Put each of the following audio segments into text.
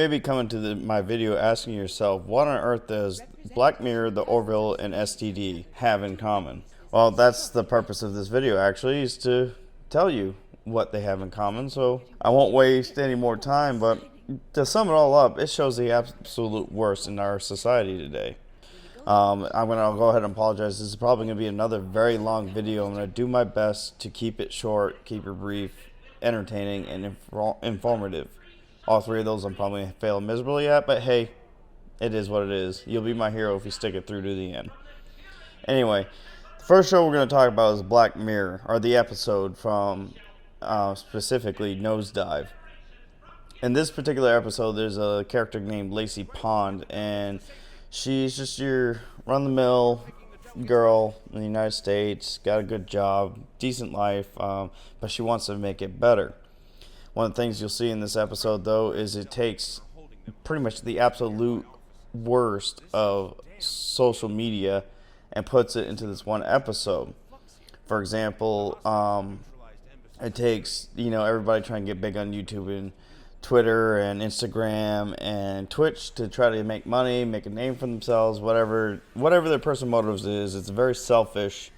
may be coming to my video asking yourself, what on earth does Black Mirror, the Orville, and STD have in common? Well, that's the purpose of this video, actually, is to tell you what they have in common. So I won't waste any more time, but to sum it all up, it shows the absolute worst in our society today. I'm going to go ahead and apologize. This is probably going to be another very long video. I'm going to do my best to keep it short, keep it brief, entertaining, and informative. All three of those I'm probably going to fail miserably at, but hey, it is what it is. You'll be my hero if you stick it through to the end. Anyway, the first show we're going to talk about is Black Mirror, or the episode from specifically Nosedive. In this particular episode, there's a character named Lacey Pond, and she's just your run-of-the-mill girl in the United States, got a good job, decent life, but she wants to make it better. One of the things you'll see in this episode, though, is it takes pretty much the absolute worst of social media and puts it into this one episode. For example, it takes, everybody trying to get big on YouTube and Twitter and Instagram and Twitch to try to make money, make a name for themselves, whatever their personal motives is. It's a very selfish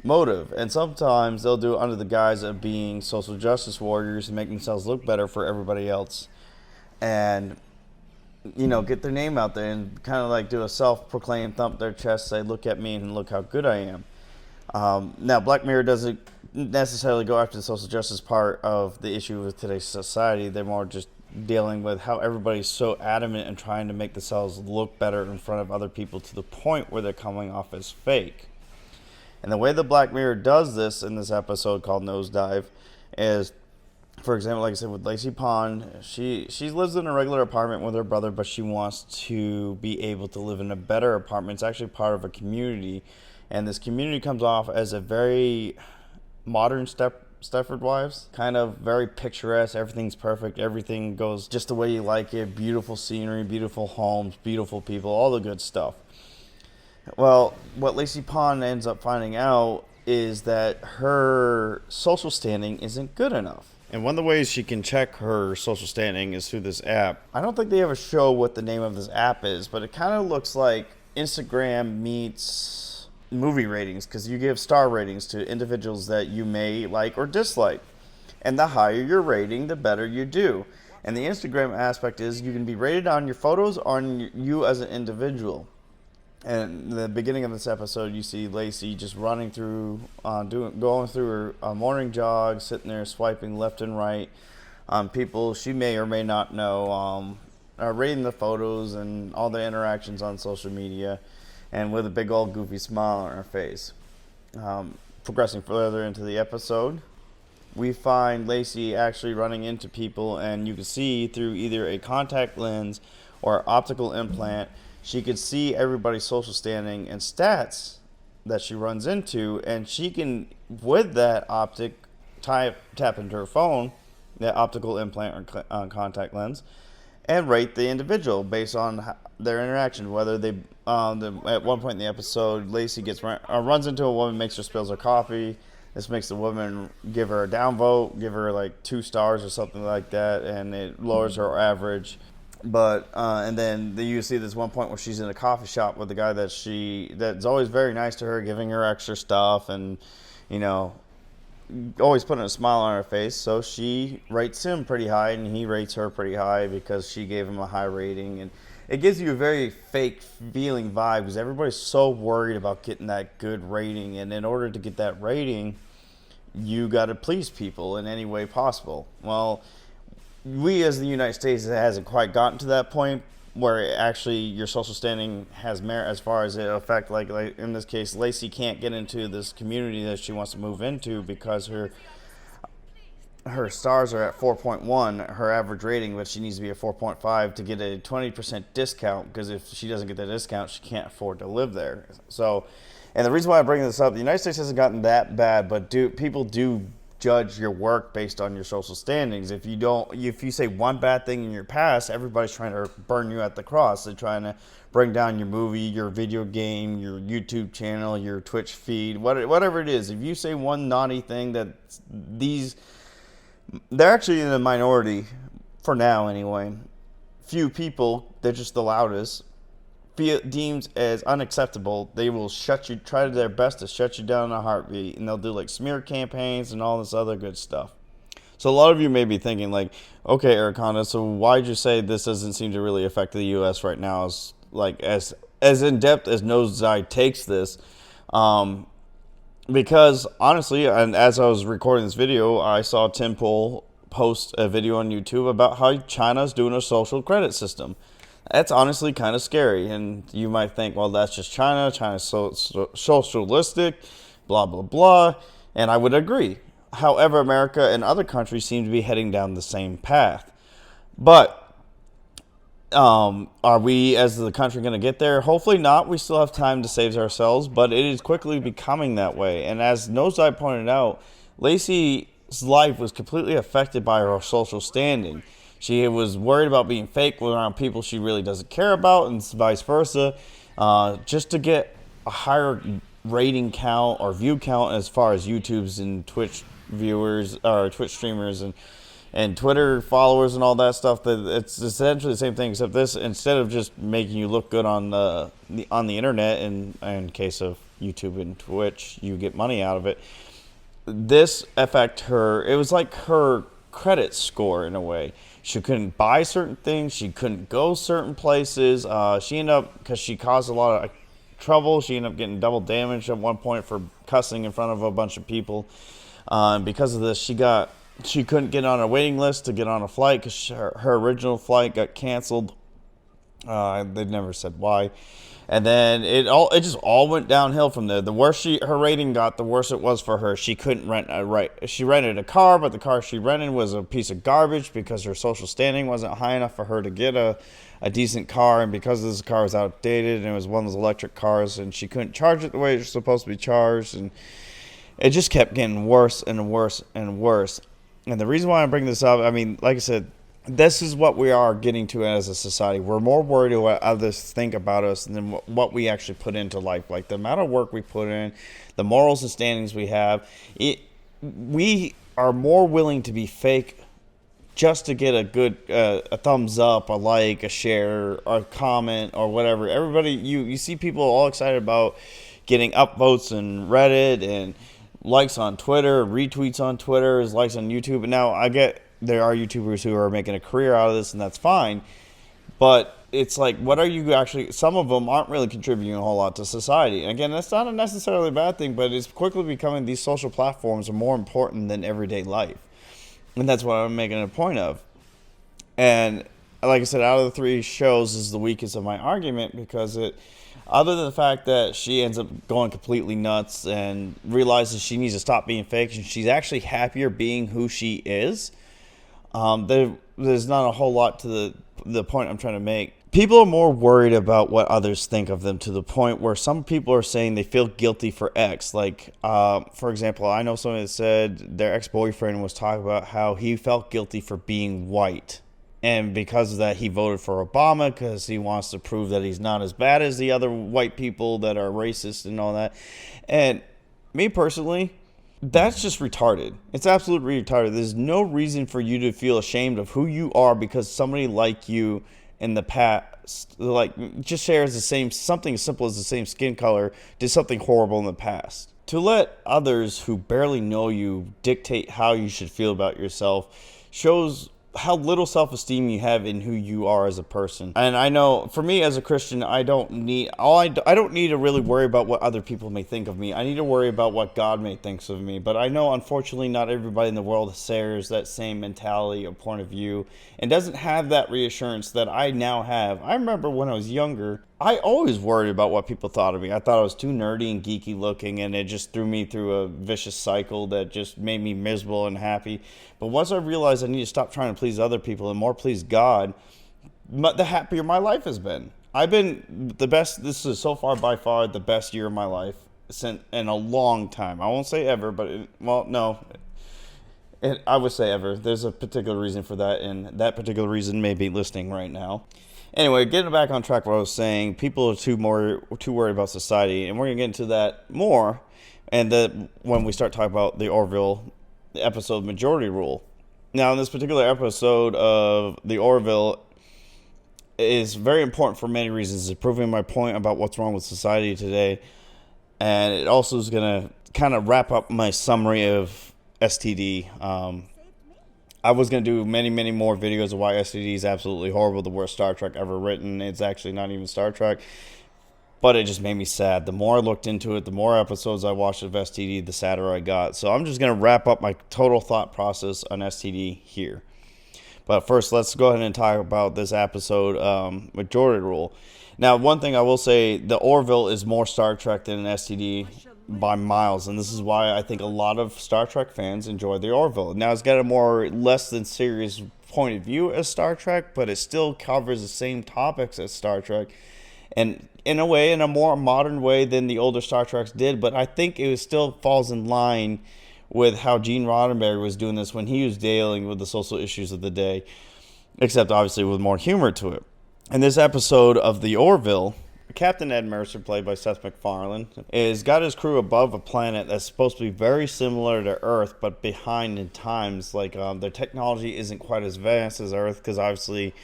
motive, and sometimes they'll do it under the guise of being social justice warriors and make themselves look better for everybody else, and get their name out there and kind of like do a self-proclaimed thump their chest, say, look at me and look how good I am. Now, Black Mirror doesn't necessarily go after the social justice part of the issue with today's society. They're more just dealing with how everybody's so adamant and trying to make themselves look better in front of other people to the point where they're coming off as fake. And the way the Black Mirror does this in this episode called Nosedive is, for example, like I said, with Lacey Pond, she lives in a regular apartment with her brother, but she wants to be able to live in a better apartment. It's actually part of a community, and this community comes off as a very modern Stepford Wives, kind of very picturesque. Everything's perfect. Everything goes just the way you like it. Beautiful scenery, beautiful homes, beautiful people, all the good stuff. Well, what Lacey Pond ends up finding out is that her social standing isn't good enough. And one of the ways she can check her social standing is through this app. I don't think they ever show what the name of this app is, but it kind of looks like Instagram meets movie ratings, because you give star ratings to individuals that you may like or dislike. And the higher your rating, the better you do. And the Instagram aspect is you can be rated on your photos or on you as an individual. And in the beginning of this episode, you see Lacey just running through, going through her morning jog, sitting there swiping left and right on people she may or may not know, rating the photos and all the interactions on social media, and with a big old goofy smile on her face. Progressing further into the episode, we find Lacey actually running into people, and you can see through either a contact lens or optical implant, she could see everybody's social standing and stats that she runs into, and she can, with that optic, tap into her phone, that optical implant or contact lens, and rate the individual based on their interaction. Whether they, at one point in the episode, Lacey runs into a woman, makes her spills her coffee. This makes the woman give her a downvote, give her like 2 stars or something like that, and it lowers her average. But and then you see this one point where she's in a coffee shop with a guy that's always very nice to her, giving her extra stuff, and always putting a smile on her face. So she rates him pretty high, and he rates her pretty high because she gave him a high rating. And it gives you a very fake feeling vibe because everybody's so worried about getting that good rating, and in order to get that rating, you got to please people in any way possible. Well, we as the United States hasn't quite gotten to that point where actually your social standing has merit as far as it affect, like in this case, Lacey can't get into this community that she wants to move into because her stars are at 4.1, her average rating, but she needs to be at 4.5 to get a 20% discount, because if she doesn't get the discount, she can't afford to live there. So, and the reason why I'm bringing this up, the United States hasn't gotten that bad, but people do judge your work based on your social standings. If you say one bad thing in your past, everybody's trying to burn you at the cross. They're trying to bring down your movie, your video game, your YouTube channel, your Twitch feed, whatever it is. If you say one naughty thing, they're actually in the minority for now anyway. few people, they're just the loudest, feel deemed as unacceptable, they will try their best to shut you down in a heartbeat, and they'll do like smear campaigns and all this other good stuff. So a lot of you may be thinking like, okay, AirConda, so why'd you say this doesn't seem to really affect the U.S. right now? As in depth as Nosedive takes this, because honestly, and as I was recording this video, I saw Tim Pool post a video on YouTube about how China's doing a social credit system. That's honestly kind of scary, and you might think, well, that's just China. China's so socialistic, blah, blah, blah, and I would agree. However, America and other countries seem to be heading down the same path. But are we, as the country, going to get there? Hopefully not. We still have time to save ourselves, but it is quickly becoming that way. And as Nosedive pointed out, Lacey's life was completely affected by her social standing. She was worried about being fake around people she really doesn't care about, and vice versa, just to get a higher rating count or view count as far as YouTube's and Twitch viewers or Twitch streamers and Twitter followers and all that stuff. That it's essentially the same thing, except this, instead of just making you look good on the internet, and in case of YouTube and Twitch, you get money out of it. This affect her. It was like her credit score in a way. She couldn't buy certain things. She couldn't go certain places. She ended up, because she caused a lot of trouble, she ended up getting double damage at one point for cussing in front of a bunch of people. Because of this, she couldn't get on a waiting list to get on a flight because her original flight got canceled. They never said why. And then it just all went downhill from there. The worse her rating got, the worse it was for her. She couldn't She rented a car, but the car she rented was a piece of garbage because her social standing wasn't high enough for her to get a decent car. And because this car was outdated and it was one of those electric cars, and she couldn't charge it the way it was supposed to be charged, and it just kept getting worse and worse and worse. And the reason why I bring this up, I mean, like I said, this is what we are getting to as a society. We're more worried about what others think about us than what we actually put into life. Like the amount of work we put in, the morals and standings we have. We are more willing to be fake just to get a good a thumbs up, a like, a share, or a comment, or whatever. Everybody, you see people all excited about getting upvotes in Reddit and likes on Twitter, retweets on Twitter, likes on YouTube. And now I get there are YouTubers who are making a career out of this, and that's fine. But it's like, what are you actually... Some of them aren't really contributing a whole lot to society. And again, that's not necessarily a bad thing, but it's quickly becoming these social platforms are more important than everyday life. And that's what I'm making a point of. And like I said, out of the three shows, this is the weakest of my argument, because other than the fact that she ends up going completely nuts and realizes she needs to stop being fake, and she's actually happier being who she is, there's not a whole lot to the point I'm trying to make. People are more worried about what others think of them, to the point where some people are saying they feel guilty for X. Like, for example, I know somebody that said their ex-boyfriend was talking about how he felt guilty for being white. And because of that, he voted for Obama because he wants to prove that he's not as bad as the other white people that are racist and all that. And me personally, that's just retarded. It's absolutely retarded. There's no reason for you to feel ashamed of who you are because somebody like you in the past, like, just shares the same, something as simple as the same skin color, did something horrible in the past. To let others who barely know you dictate how you should feel about yourself shows how little self-esteem you have in who you are as a person. And I know, for me as a Christian, I don't need to really worry about what other people may think of me. I need to worry about what God may think of me. But I know, unfortunately, not everybody in the world shares that same mentality or point of view and doesn't have that reassurance that I now have. I remember when I was younger, I always worried about what people thought of me. I thought I was too nerdy and geeky looking, and it just threw me through a vicious cycle that just made me miserable and happy. But once I realized I need to stop trying to please other people and more please God, the happier my life has been. I've been the best. This is so far, by far, the best year of my life in a long time. I won't say ever, but I would say ever. There's a particular reason for that, and that particular reason may be listening right now. Anyway, getting back on track, what I was saying, people are too worried about society, and we're going to get into that more, and when we start talking about the Orville episode Majority Rule. Now, in this particular episode of the Orville, is very important for many reasons. It's proving my point about what's wrong with society today. And it also is going to kind of wrap up my summary of STD. I was going to do many, many more videos of why STD is absolutely horrible, the worst Star Trek ever written. It's actually not even Star Trek. But it just made me sad. The more I looked into it, the more episodes I watched of STD, the sadder I got. So I'm just going to wrap up my total thought process on STD here. But first, let's go ahead and talk about this episode, Majority Rule. Now, one thing I will say, the Orville is more Star Trek than an STD by miles. And this is why I think a lot of Star Trek fans enjoy the Orville. Now, it's got a more less than serious point of view as Star Trek, but it still covers the same topics as Star Trek. And in a way, in a more modern way than the older Star Treks did. But I think it still falls in line with how Gene Roddenberry was doing this when he was dealing with the social issues of the day, except obviously with more humor to it. In this episode of the Orville, Captain Ed Mercer, played by Seth MacFarlane, has got his crew above a planet that's supposed to be very similar to Earth, but behind in times. Like their technology isn't quite as vast as Earth, because obviously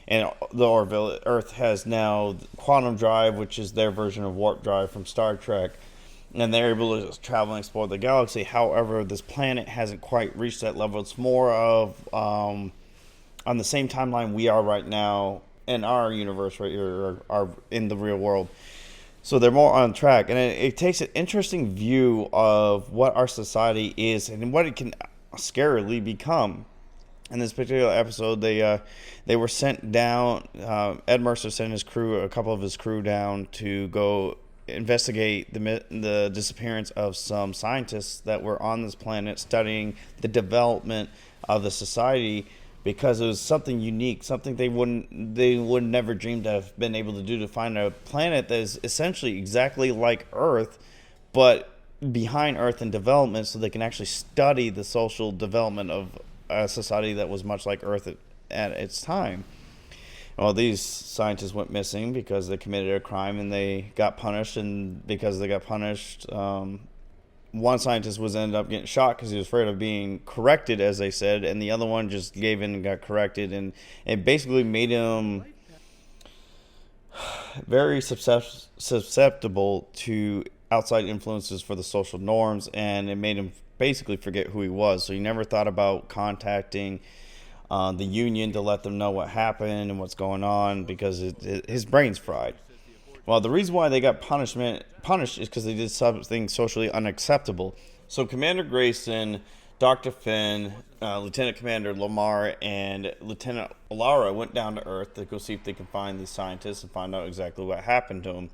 in the Orville, Earth has now quantum drive, which is their version of warp drive from Star Trek. And they're able to travel and explore the galaxy. However, this planet hasn't quite reached that level. It's more of on the same timeline we are right now in our universe right here, or in the real world. So they're more on track. And it takes an interesting view of what our society is and what it can scarily become. In this particular episode, they were sent down. Ed Mercer sent his crew, a couple of his crew, down to go investigate the disappearance of some scientists that were on this planet studying the development of the society, because it was something unique, something they would never dream to have been able to do, to find a planet that is essentially exactly like Earth, but behind Earth in development, so they can actually study the social development of a society that was much like Earth at its time. Well, these scientists went missing because they committed a crime and they got punished. And because they got punished, one scientist ended up getting shot because he was afraid of being corrected, as they said, and the other one just gave in and got corrected, and it basically made him very susceptible to outside influences for the social norms, and it made him basically forget who he was. So he never thought about contacting the union to let them know what happened and what's going on, because his brain's fried. Well, the reason why they got punished is because they did something socially unacceptable. So Commander Grayson, Dr. Finn, Lieutenant Commander Lamar, and Lieutenant Alara went down to Earth to go see if they can find these scientists and find out exactly what happened to them.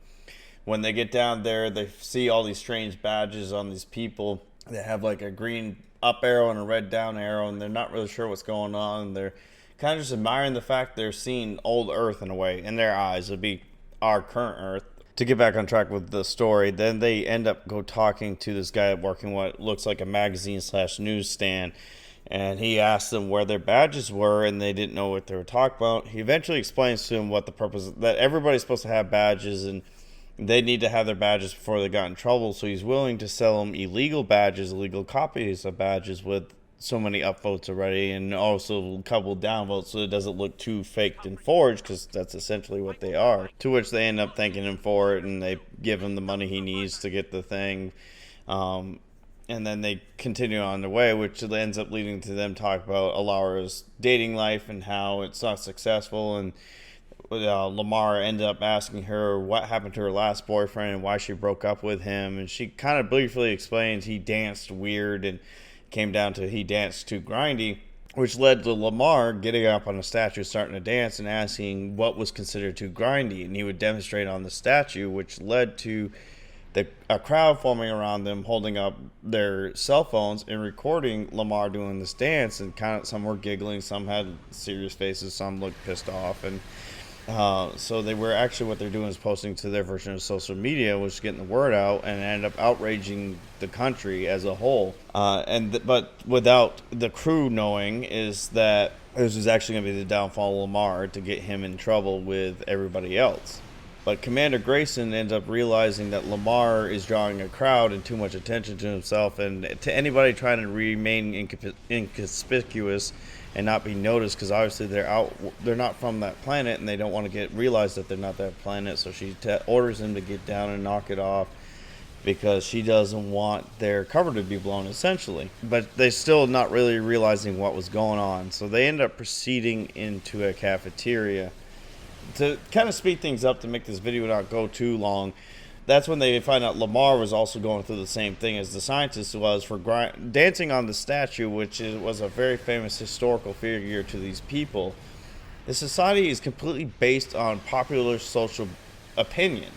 When they get down there, they see all these strange badges on these people that have like a green up arrow and a red down arrow, and they're not really sure what's going on. They're kind of just admiring the fact they're seeing old Earth in a way. In their eyes, it'd be our current Earth. To get back on track with the story, then they end up talking to this guy working what looks like a magazine/newsstand, and he asked them where their badges were, and they didn't know what they were talking about. He eventually explains to him what the purpose, that everybody's supposed to have badges, and they need to have their badges before they got in trouble. So he's willing to sell them illegal badges, illegal copies of badges with so many upvotes already, and also a couple downvotes, so it doesn't look too faked and forged, because that's essentially what they are. To which they end up thanking him for it, and they give him the money he needs to get the thing. And then they continue on their way, which ends up leading to them talk about Alara's dating life and how it's not successful. And Lamar ended up asking her what happened to her last boyfriend and why she broke up with him. And she kind of briefly explains he danced weird, and came down to he danced too grindy, which led to Lamar getting up on a statue, starting to dance, and asking what was considered too grindy. And he would demonstrate on the statue, which led to a crowd forming around them, holding up their cell phones and recording Lamar doing this dance. And kind of some were giggling, some had serious faces, some looked pissed off. And so they were actually, what they're doing is posting to their version of social media, which is getting the word out, and end up outraging the country as a whole. But without the crew knowing, is that this is actually going to be the downfall of Lamar, to get him in trouble with everybody else. But Commander Grayson ends up realizing that Lamar is drawing a crowd and too much attention to himself, and to anybody trying to remain inconspicuous and not be noticed, because obviously they're not from that planet, and they don't want to get realized that they're not that planet. So she orders them to get down and knock it off, because she doesn't want their cover to be blown, essentially. But they still not really realizing what was going on. So they end up proceeding into a cafeteria. To kind of speed things up, to make this video not go too long, that's when they find out Lamar was also going through the same thing as the scientist was, for dancing on the statue, which was a very famous historical figure to these people. The society is completely based on popular social opinion.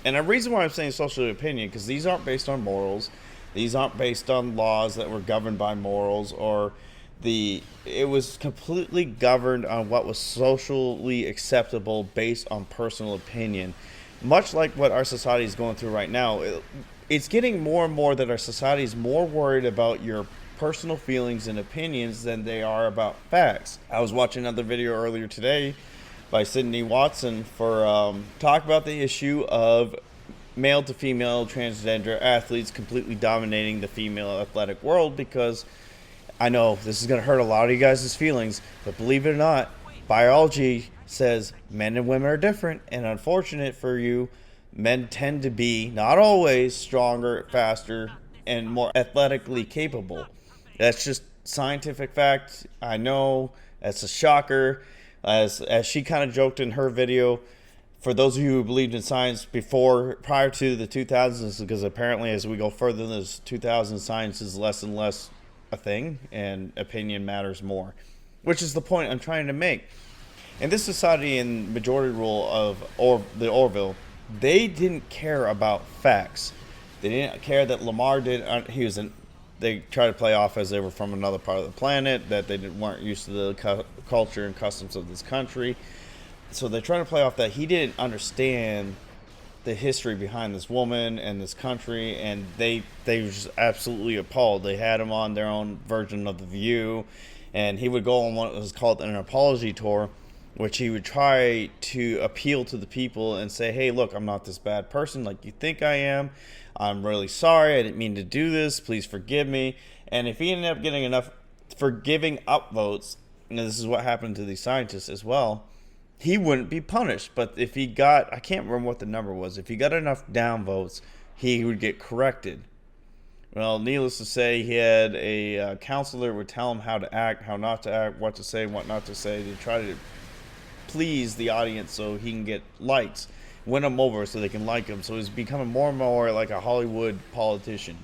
And the reason why I'm saying social opinion, because these aren't based on morals. These aren't based on laws that were governed by morals, or it was completely governed on what was socially acceptable based on personal opinion. Much like what our society is going through right now, it's getting more and more that our society is more worried about your personal feelings and opinions than they are about facts. I was watching another video earlier today by Sydney Watson for talk about the issue of male to female transgender athletes completely dominating the female athletic world, because I know this is going to hurt a lot of you guys' feelings, but believe it or not, biology says men and women are different, and unfortunate for you, men tend to be, not always, stronger, faster, and more athletically capable. That's just scientific fact. I know that's a shocker, as she kind of joked in her video. For those of you who believed in science prior to the 2000s, because apparently as we go further in this 2000s, science is less and less a thing, and opinion matters more, which is the point I'm trying to make. In this society, in majority rule of the Orville, they didn't care about facts. They didn't care that Lamar did. They tried to play off as they were from another part of the planet, that they weren't used to the culture and customs of this country. So they tried to play off that he didn't understand the history behind this woman and this country, and they were just absolutely appalled. They had him on their own version of The View, and he would go on what was called an apology tour, which he would try to appeal to the people and say, hey, look, I'm not this bad person like you think I am. I'm really sorry. I didn't mean to do this. Please forgive me. And if he ended up getting enough for giving up votes, and this is what happened to these scientists as well, he wouldn't be punished. But if he got, I can't remember what the number was, if he got enough down votes, he would get corrected. Well, needless to say, he had a counselor would tell him how to act, how not to act, what to say, what not to say, to try to please the audience so he can get likes, win them over so they can like him. So he's becoming more and more like a Hollywood politician,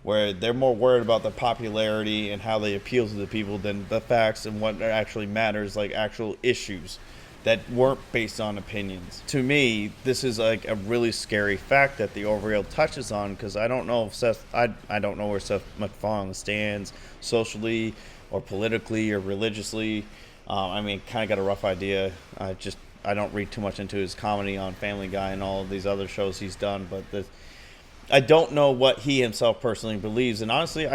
where they're more worried about the popularity and how they appeal to the people than the facts and what actually matters, like actual issues that weren't based on opinions. To me, this is like a really scary fact that the Orville touches on, because I don't know if I don't know where Seth MacFarlane stands socially or politically or religiously. I mean, kind of got a rough idea. I don't read too much into his comedy on Family Guy and all of these other shows he's done, but I don't know what he himself personally believes, and honestly,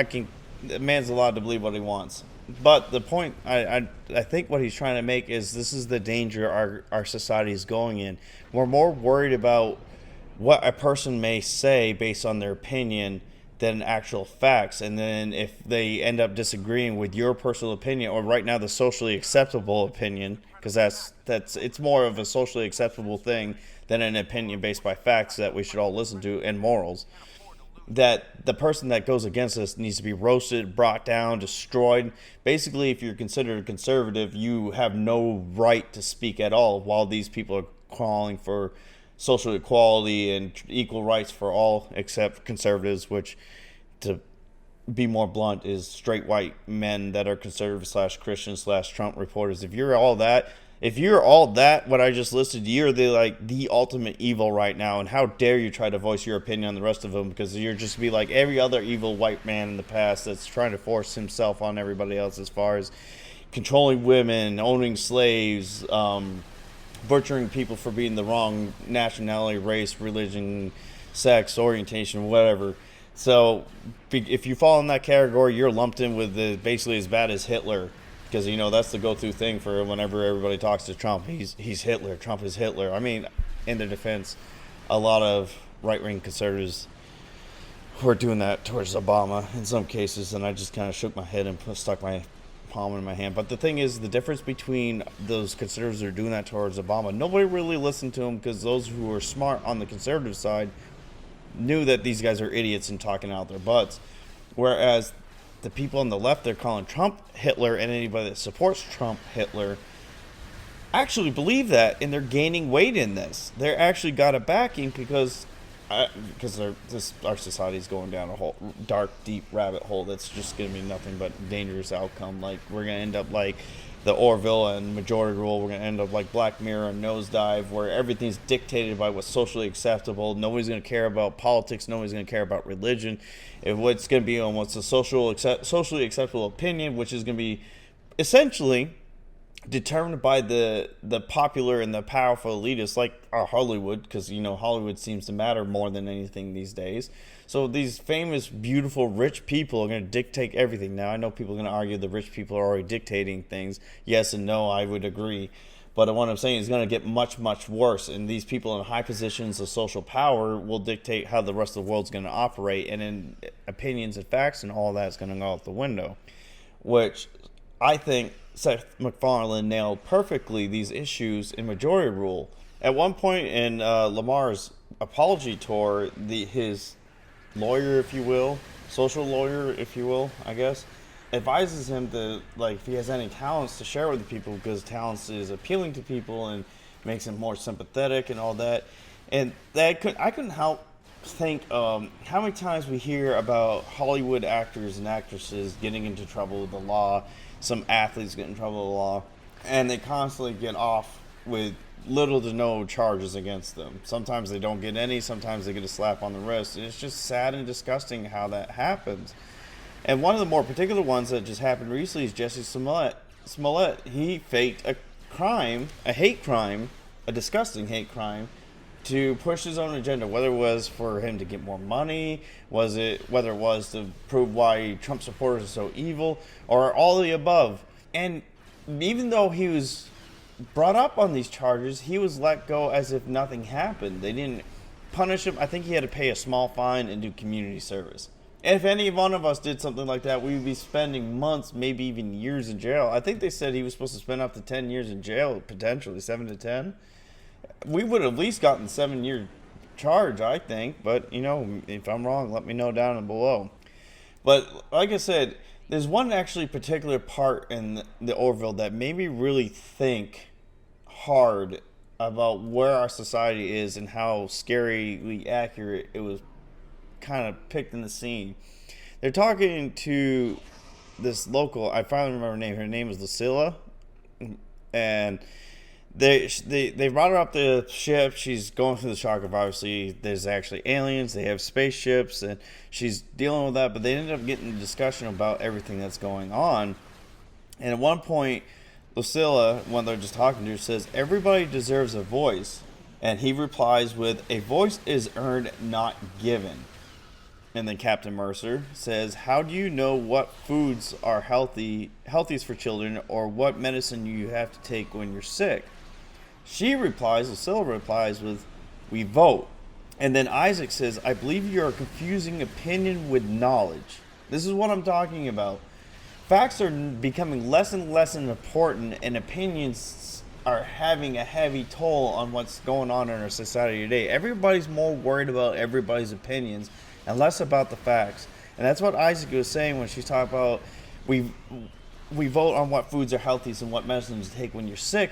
the man's allowed to believe what he wants. But the point I think what he's trying to make is this is the danger our society is going in. We're more worried about what a person may say based on their opinion than actual facts. And then if they end up disagreeing with your personal opinion, or right now the socially acceptable opinion, because it's more of a socially acceptable thing than an opinion based by facts that we should all listen to, and morals, that the person that goes against us needs to be roasted, brought down, destroyed. Basically, if you're considered a conservative, you have no right to speak at all, while these people are calling for social equality and equal rights for all except conservatives, which, to be more blunt, is straight white men that are conservative / Christian / Trump reporters. If you're all that, what I just listed, you're the ultimate evil right now, and how dare you try to voice your opinion on the rest of them, because you're just be like every other evil white man in the past that's trying to force himself on everybody else, as far as controlling women, owning slaves, butchering people for being the wrong nationality, race, religion, sex, orientation, whatever. So if you fall in that category, you're lumped in with basically as bad as Hitler, because that's the go-to thing for whenever everybody talks to Trump. He's Hitler. Trump is Hitler. I mean, in their defense, a lot of right-wing conservatives were doing that towards Obama in some cases, and I just kind of shook my head and stuck my palm in my hand. But the thing is, the difference between those conservatives who are doing that towards Obama, nobody really listened to him, because those who were smart on the conservative side knew that these guys are idiots and talking out their butts. Whereas the people on the left, they're calling Trump Hitler, and anybody that supports Trump Hitler actually believe that, and they're gaining weight in this. They're actually got a backing because our society is going down a whole dark, deep rabbit hole that's just going to be nothing but dangerous outcome. Like, we're going to end up like the Orville and majority rule. We're going to end up like Black Mirror and Nosedive, where everything's dictated by what's socially acceptable. Nobody's going to care about politics. Nobody's going to care about religion. What's going to be on what's a socially acceptable opinion, which is going to be essentially determined by the popular and the powerful elitists, like our Hollywood, because Hollywood seems to matter more than anything these days. So these famous, beautiful, rich people are going to dictate everything. Now, I know people are going to argue the rich people are already dictating things. Yes and no, I would agree. But what I'm saying is going to get much, much worse. And these people in high positions of social power will dictate how the rest of the world's going to operate. And then opinions and facts and all that is going to go out the window. Which I think Seth MacFarlane nailed perfectly these issues in Majority Rule. At one point in Lamar's apology tour, his lawyer, if you will, social lawyer, if you will, I guess, advises him to, like, if he has any talents, to share with the people, because talents is appealing to people and makes him more sympathetic and all that. And I couldn't help think how many times we hear about Hollywood actors and actresses getting into trouble with the law, some athletes get in trouble with the law, and they constantly get off with little to no charges against them. Sometimes they don't get any, sometimes they get a slap on the wrist. And it's just sad and disgusting how that happens. And one of the more particular ones that just happened recently is Jesse Smollett. He faked a crime, a hate crime, a disgusting hate crime, to push his own agenda, whether it was for him to get more money, whether it was to prove why Trump supporters are so evil, or all the above. And even though he was brought up on these charges, he was let go as if nothing happened. They didn't punish him. I think he had to pay a small fine and do community service. If any one of us did something like that, we would be spending months, maybe even years in jail. I think they said he was supposed to spend up to 10 years in jail, potentially 7 to 10. We would have at least gotten 7-year charge, I think. But, if I'm wrong, let me know down below. But like I said, there's one actually particular part in the Orville that made me really think hard about where our society is and how scarily accurate it was kind of picked in the scene. They're talking to this local, I finally remember her name. Her name is Lucilla, and they brought her up the ship. She's going through the shock of, obviously, there's actually aliens, they have spaceships, and she's dealing with that. But they ended up getting a discussion about everything that's going on. And at one point, Lucilla, when they're just talking to her, says, "Everybody deserves a voice." And he replies with, "A voice is earned, not given." And then Captain Mercer says, "How do you know what foods are healthiest for children, or what medicine you have to take when you're sick?" Lucilla replies with, "We vote." And then Isaac says, "I believe you are confusing opinion with knowledge." This is what I'm talking about. Facts are becoming less and less important, and opinions are having a heavy toll on what's going on in our society today. Everybody's more worried about everybody's opinions and less about the facts. And that's what Isaac was saying when she's talking about we vote on what foods are healthiest and what medicines to take when you're sick.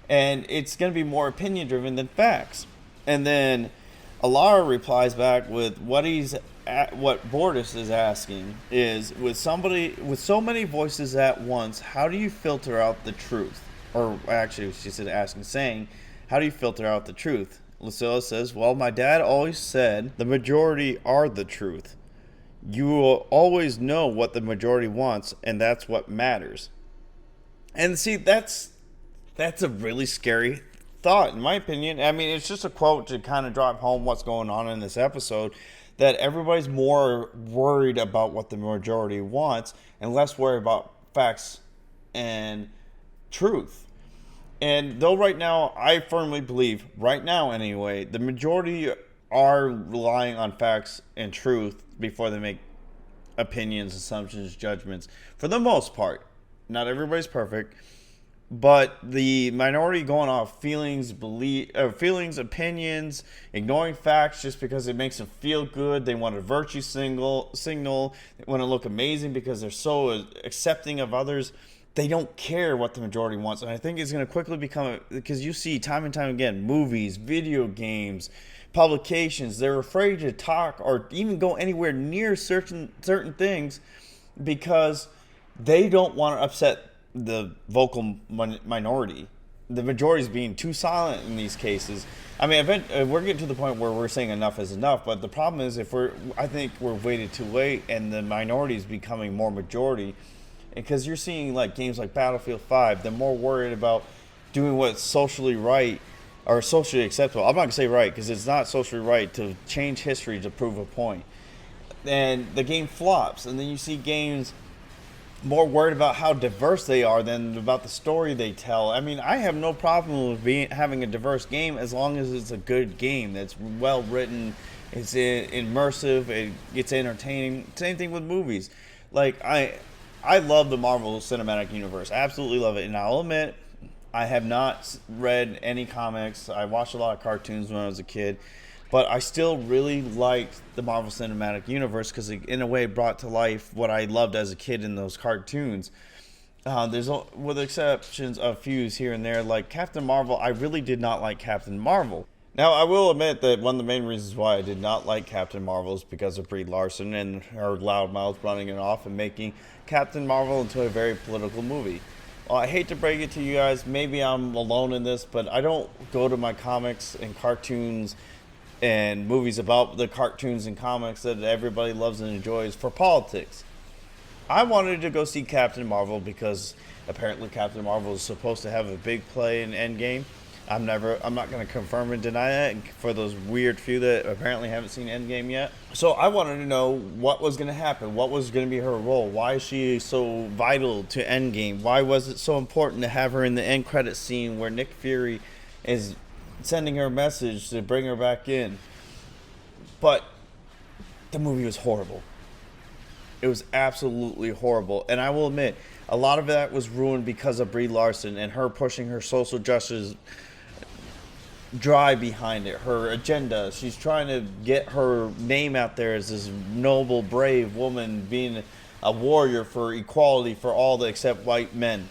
And it's going to be more opinion driven than facts. And then Alara replies back with what Bordas is asking is, with so many voices at once, how do you filter out the truth? Or actually, she said saying, how do you filter out the truth? Lucilla says, "Well, my dad always said the majority are the truth. You will always know what the majority wants, and that's what matters." And see, that's a really scary thought, in my opinion. I mean, it's just a quote to kind of drive home what's going on in this episode, that everybody's more worried about what the majority wants and less worried about facts and truth. And though right now, I firmly believe, right now anyway, the majority are relying on facts and truth before they make opinions, assumptions, judgments, for the most part. Not everybody's perfect. But the minority going off feelings, feelings, opinions, ignoring facts just because it makes them feel good. They want a virtue signal. They want to look amazing because they're so accepting of others. They don't care what the majority wants. And I think it's going to quickly become, because you see time and time again, movies, video games, publications, they're afraid to talk or even go anywhere near certain things because they don't want to upset the vocal minority. The majority is being too silent in these cases. I mean, we're getting to the point where we're saying enough is enough, but the problem is I think we're waited too late and the minority is becoming more majority, because you're seeing like games like Battlefield 5, they're more worried about doing what's socially right or socially acceptable. I'm not gonna say right because it's not socially right to change history to prove a point. And the game flops, and then you see games more worried about how diverse they are than about the story they tell. I mean, I have no problem with having a diverse game as long as it's a good game that's well written, it's immersive, it's entertaining. Same thing with movies. Like I love the Marvel Cinematic Universe. I absolutely love it. And I'll admit, I have not read any comics. I watched a lot of cartoons when I was a kid. But I still really liked the Marvel Cinematic Universe because it, in a way, brought to life what I loved as a kid in those cartoons. With exceptions of fews here and there, like Captain Marvel, I really did not like Captain Marvel. Now, I will admit that one of the main reasons why I did not like Captain Marvel is because of Brie Larson and her loudmouth running it off and making Captain Marvel into a very political movie. Well, I hate to break it to you guys, maybe I'm alone in this, but I don't go to my comics and cartoons and movies about the cartoons and comics that everybody loves and enjoys for politics. I wanted to go see Captain Marvel because apparently Captain Marvel is supposed to have a big play in Endgame. I'm not going to confirm and deny that for those weird few that apparently haven't seen Endgame yet. So I wanted to know what was going to happen. What was going to be her role? Why is she so vital to Endgame? Why was it so important to have her in the end credit scene where Nick Fury is sending her a message to bring her back in? But the movie was horrible. It was absolutely horrible. And I will admit, a lot of that was ruined because of Brie Larson and her pushing her social justice drive behind it, her agenda. She's trying to get her name out there as this noble, brave woman being a warrior for equality for all except white men.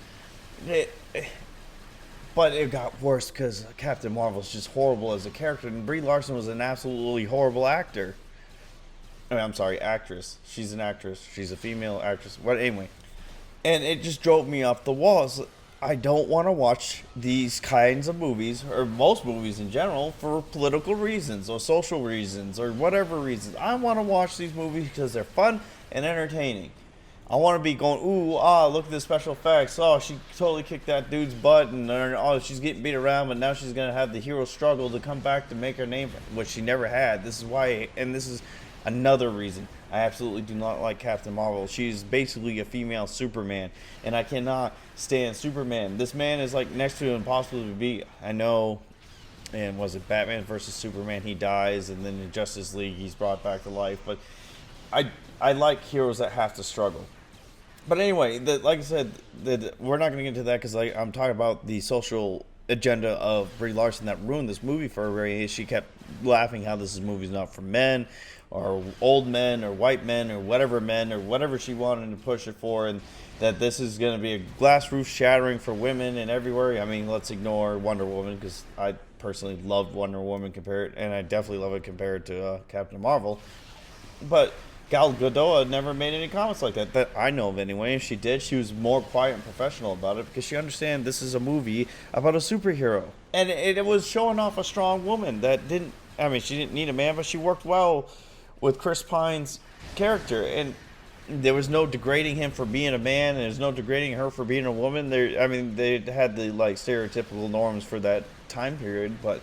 But it got worse because Captain Marvel's just horrible as a character, and Brie Larson was an absolutely horrible actor. I'm sorry, actress. She's an actress. She's a female actress. But anyway. And it just drove me off the walls. I don't want to watch these kinds of movies, or most movies in general, for political reasons or social reasons or whatever reasons. I want to watch these movies because they're fun and entertaining. I want to be going, ooh, look at the special effects. Oh, she totally kicked that dude's butt, and oh, she's getting beat around, but now she's going to have the hero struggle to come back to make her name, which she never had. This is why, and this is another reason I absolutely do not like Captain Marvel. She's basically a female Superman, and I cannot stand Superman. This man is like next to impossible to beat. I know, and was it Batman versus Superman? He dies, and then in Justice League, he's brought back to life. But I like heroes that have to struggle. But anyway, like I said, we're not going to get into that because I'm talking about the social agenda of Brie Larson that ruined this movie for her. She kept laughing how this movie's not for men or old men or white men or whatever she wanted to push it for, and that this is going to be a glass roof shattering for women and everywhere. I mean, let's ignore Wonder Woman because I personally loved Wonder Woman and I definitely love it compared to Captain Marvel. But Gal Gadot never made any comments like that I know of anyway. If she did, she was more quiet and professional about it because she understands this is a movie about a superhero. And it was showing off a strong woman that she didn't need a man, but she worked well with Chris Pine's character. And there was no degrading him for being a man, and there's no degrading her for being a woman. They had the stereotypical norms for that time period, but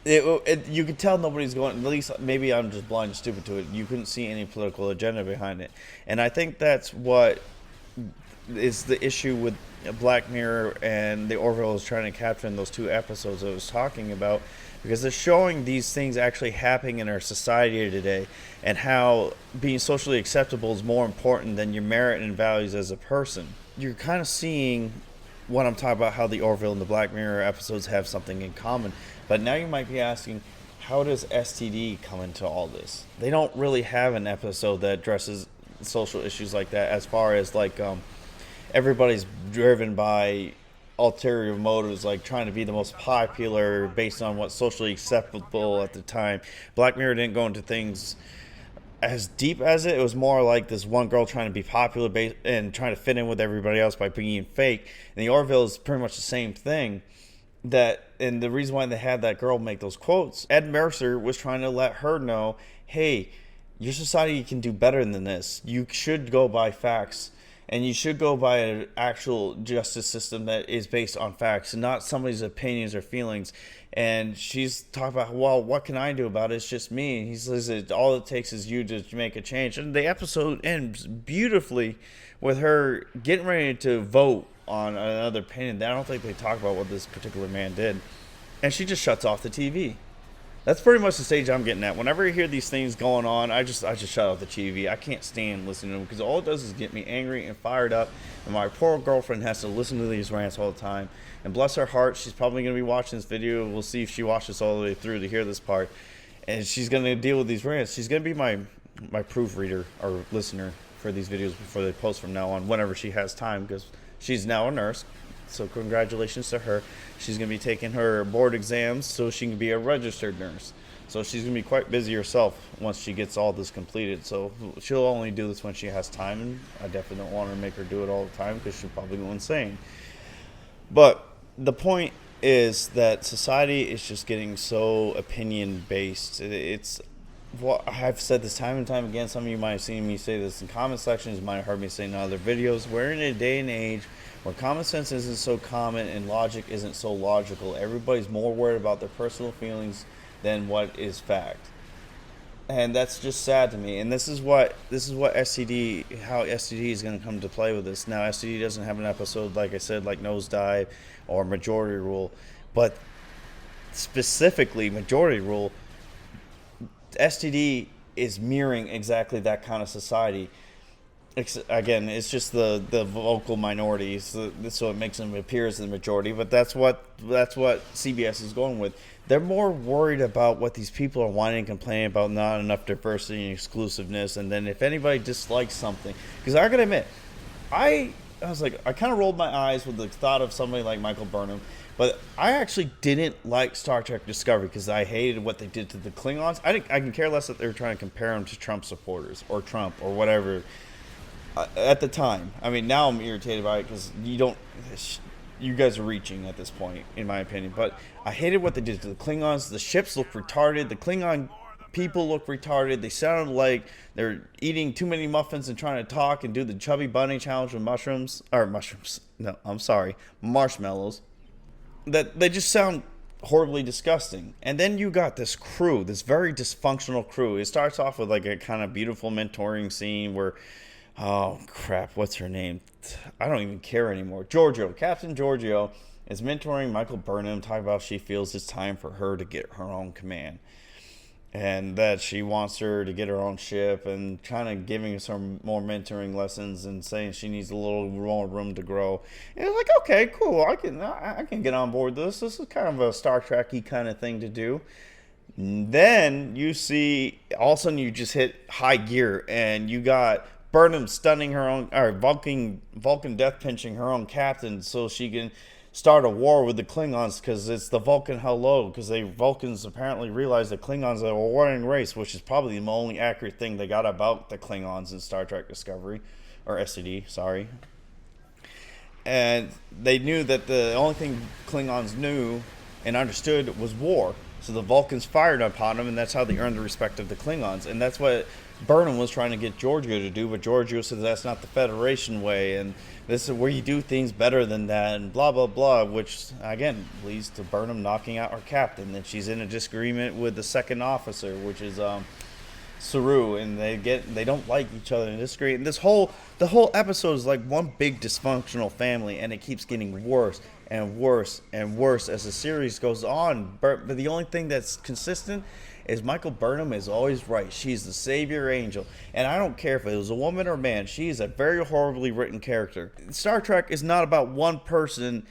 you could tell nobody's going, at least maybe I'm just blind and stupid to it. You couldn't see any political agenda behind it. And I think that's what is the issue with Black Mirror and the Orville is trying to capture in those 2 episodes I was talking about, because they're showing these things actually happening in our society today and how being socially acceptable is more important than your merit and values as a person. you're kind of seeing what I'm talking about, how the Orville and the Black Mirror episodes have something in common. But now you might be asking, how does STD come into all this? They don't really have an episode that addresses social issues like that, as far as like everybody's driven by ulterior motives, like trying to be the most popular based on what's socially acceptable at the time. Black Mirror didn't go into things as deep as it. It was more like this one girl trying to be popular and trying to fit in with everybody else by being fake. And the Orville is pretty much the same thing. And the reason why they had that girl make those quotes, Ed Mercer was trying to let her know, hey, your society can do better than this. You should go by facts. And you should go by an actual justice system that is based on facts and not somebody's opinions or feelings. And she's talking about, well, what can I do about it? It's just me. And he says, all it takes is you to make a change. And the episode ends beautifully with her getting ready to vote on another opinion. I don't think they talk about what this particular man did. And she just shuts off the TV. That's pretty much the stage I'm getting at. Whenever I hear these things going on, I just shut off the TV. I can't stand listening to them because all it does is get me angry and fired up. And my poor girlfriend has to listen to these rants all the time. And bless her heart, she's probably going to be watching this video. We'll see if she watches all the way through to hear this part. And she's going to deal with these rants. She's going to be my proofreader or listener for these videos before they post from now on, whenever she has time, because she's now a nurse. So congratulations to her. She's going to be taking her board exams so she can be a registered nurse. So she's going to be quite busy herself once she gets all this completed. So she'll only do this when she has time, and I definitely don't want to make her do it all the time because she'll probably go insane. But the point is that society is just getting so opinion-based. It's what I've said this time and time again. Some of you might have seen me say this in comment sections. You might have heard me say in other videos. We're in a day and age where common sense isn't so common and logic isn't so logical. Everybody's more worried about their personal feelings than what is fact. And that's just sad to me. And this is what STD, how STD is going to come to play with this. Now, STD doesn't have an episode, like I said, like Nosedive or Majority Rule. But specifically, Majority Rule, STD is mirroring exactly that kind of society. Again, it's just the vocal minorities, so it makes them appear as the majority. But that's what CBS is going with. They're more worried about what these people are whining and complaining about, not enough diversity and exclusiveness. And then if anybody dislikes something, because I gotta admit, I was like, I kind of rolled my eyes with the thought of somebody like Michael Burnham. But I actually didn't like Star Trek Discovery because I hated what they did to the Klingons. I can care less that they were trying to compare them to Trump supporters or Trump or whatever. At the time, I mean, now I'm irritated by it because you guys are reaching at this point, in my opinion. But I hated what they did to the Klingons. The ships look retarded. The Klingon people look retarded. They sounded like they're eating too many muffins and trying to talk and do the chubby bunny challenge with marshmallows. That they just sound horribly disgusting. And then you got this crew, this very dysfunctional crew. It starts off with like a kind of beautiful mentoring scene where, oh crap, what's her name? I don't even care anymore. Captain Giorgio is mentoring Michael Burnham, talking about she feels it's time for her to get her own command. And that she wants her to get her own ship, and kind of giving us some more mentoring lessons and saying she needs a little more room to grow. And it's like, okay, cool, I can get on board this. This is kind of a Star Trek-y kind of thing to do. Then you see, all of a sudden you just hit high gear, and you got Burnham stunning her own, or Vulcan death pinching her own captain so she can start a war with the Klingons because it's the Vulcan hello, because Vulcans apparently realize that Klingons are a warring race, which is probably the only accurate thing they got about the Klingons in Star Trek Discovery, or STD, sorry. And they knew that the only thing Klingons knew and understood was war. So the Vulcans fired upon them, and that's how they earned the respect of the Klingons. And that's what Burnham was trying to get Giorgio to do, but Giorgio said that's not the Federation way, and this is where you do things better than that, and blah, blah, blah, which, again, leads to Burnham knocking out her captain. And she's in a disagreement with the second officer, which is Saru, and they don't like each other and disagree. And the whole episode is like one big dysfunctional family, and it keeps getting worse and worse and worse as the series goes on. But the only thing that's consistent is Michael Burnham is always right. She's the savior angel. And I don't care if it was a woman or a man. She is a very horribly written character. Star Trek is not about one person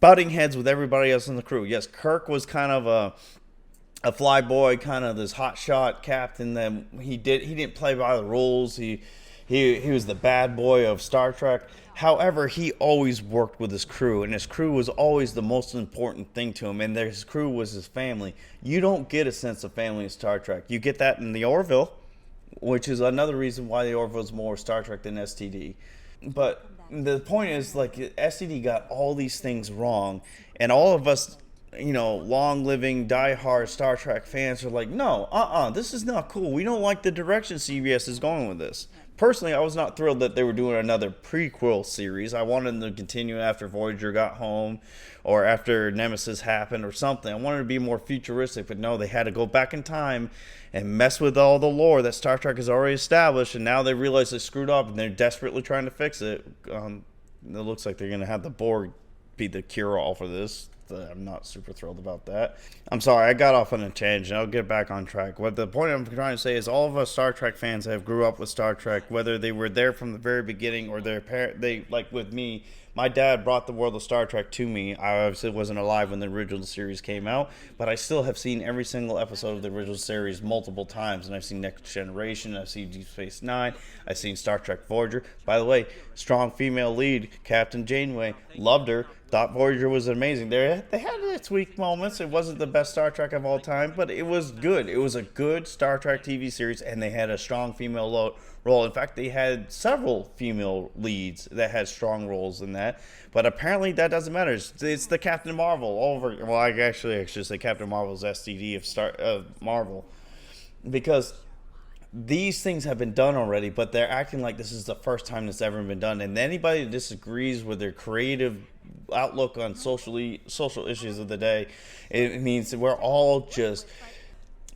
butting heads with everybody else in the crew. Yes, Kirk was kind of a flyboy, kind of this hotshot captain that he didn't play by the rules. He was the bad boy of Star Trek. However, he always worked with his crew, and his crew was always the most important thing to him, and his crew was his family. You don't get a sense of family in Star Trek. You get that in the Orville, which is another reason why the Orville is more Star Trek than STD. But the point is, like, STD got all these things wrong, and all of us, long-living, die-hard Star Trek fans are like, no, this is not cool. We don't like the direction CBS is going with this. Personally, I was not thrilled that they were doing another prequel series. I wanted them to continue after Voyager got home or after Nemesis happened or something. I wanted to be more futuristic, but no, they had to go back in time and mess with all the lore that Star Trek has already established, and now they realize they screwed up and they're desperately trying to fix it. It looks like they're going to have the Borg be the cure-all for this. I'm not super thrilled about that. I'm sorry, I got off on a tangent. I'll get back on track. What the point I'm trying to say is all of us Star Trek fans have grew up with Star Trek, whether they were there from the very beginning or they like with me. My dad brought the world of Star Trek to me. I obviously wasn't alive when the original series came out, but I still have seen every single episode of the original series multiple times, and I've seen Next Generation, I've seen Deep Space Nine, I've seen Star Trek Voyager. By the way, strong female lead, Captain Janeway, loved her. Thought Voyager was amazing. They had its weak moments. It wasn't the best Star Trek of all time, but it was good. It was a good Star Trek TV series, and they had a strong female role. In fact, they had several female leads that had strong roles in that. But apparently that doesn't matter. It's the Captain Marvel over. Well, I should say Captain Marvel's STD of Marvel, because these things have been done already, but they're acting like this is the first time that's ever been done. And anybody that disagrees with their creative outlook on social issues of the day, it means that we're all just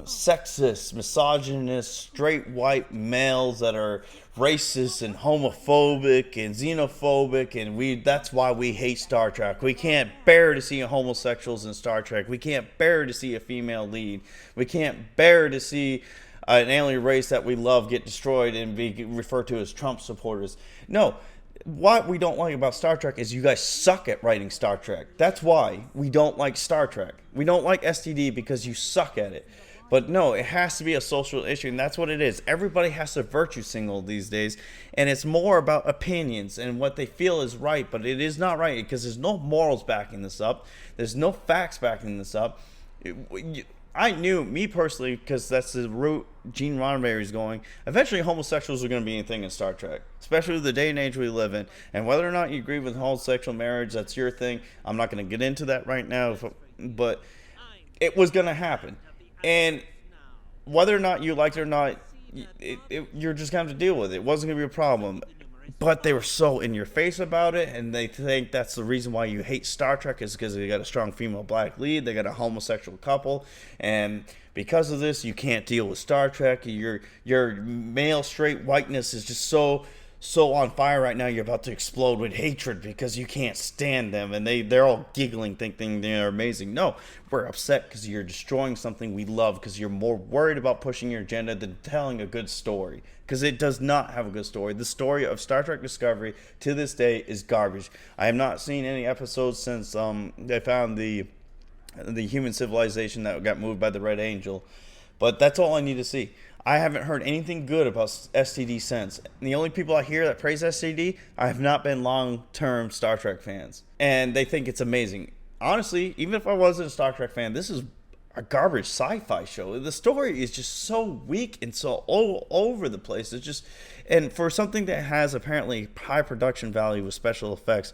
sexist, misogynist, straight white males that are racist and homophobic and xenophobic, and that's why we hate Star Trek. We can't bear to see homosexuals in Star Trek. We can't bear to see a female lead. We can't bear to see an alien race that we love get destroyed and be referred to as Trump supporters. No, what we don't like about Star Trek is you guys suck at writing Star Trek. That's why we don't like Star Trek. We don't like STD because you suck at it. But no, it has to be a social issue, and that's what it is. Everybody has to virtue signal these days, and it's more about opinions and what they feel is right, but it is not right because there's no morals backing this up. There's no facts backing this up. I knew, me personally, because that's the route Gene Roddenberry is going, eventually homosexuals are going to be anything in Star Trek, especially with the day and age we live in. And whether or not you agree with homosexual marriage, that's your thing. I'm not going to get into that right now, but it was going to happen. And whether or not you liked it or not, you're just going to have to deal with it. It wasn't going to be a problem. But they were so in your face about it, and they think that's the reason why you hate Star Trek is because they got a strong female black lead, they got a homosexual couple, and because of this, you can't deal with Star Trek. Your male straight whiteness is just so on fire right now. You're about to explode with hatred because you can't stand them, and they're all giggling, thinking they're amazing. No, we're upset because you're destroying something we love because you're more worried about pushing your agenda than telling a good story. Because it does not have a good story. The story of Star Trek Discovery to this day is garbage. I have not seen any episodes since they found the human civilization that got moved by the Red Angel. But that's all I need to see. I haven't heard anything good about STD since. And the only people I hear that praise STD have not been long-term Star Trek fans. And they think it's amazing. Honestly, even if I wasn't a Star Trek fan, this is a garbage sci-fi show. The story is just so weak and so all over the place. It's just, and for something that has apparently high production value with special effects,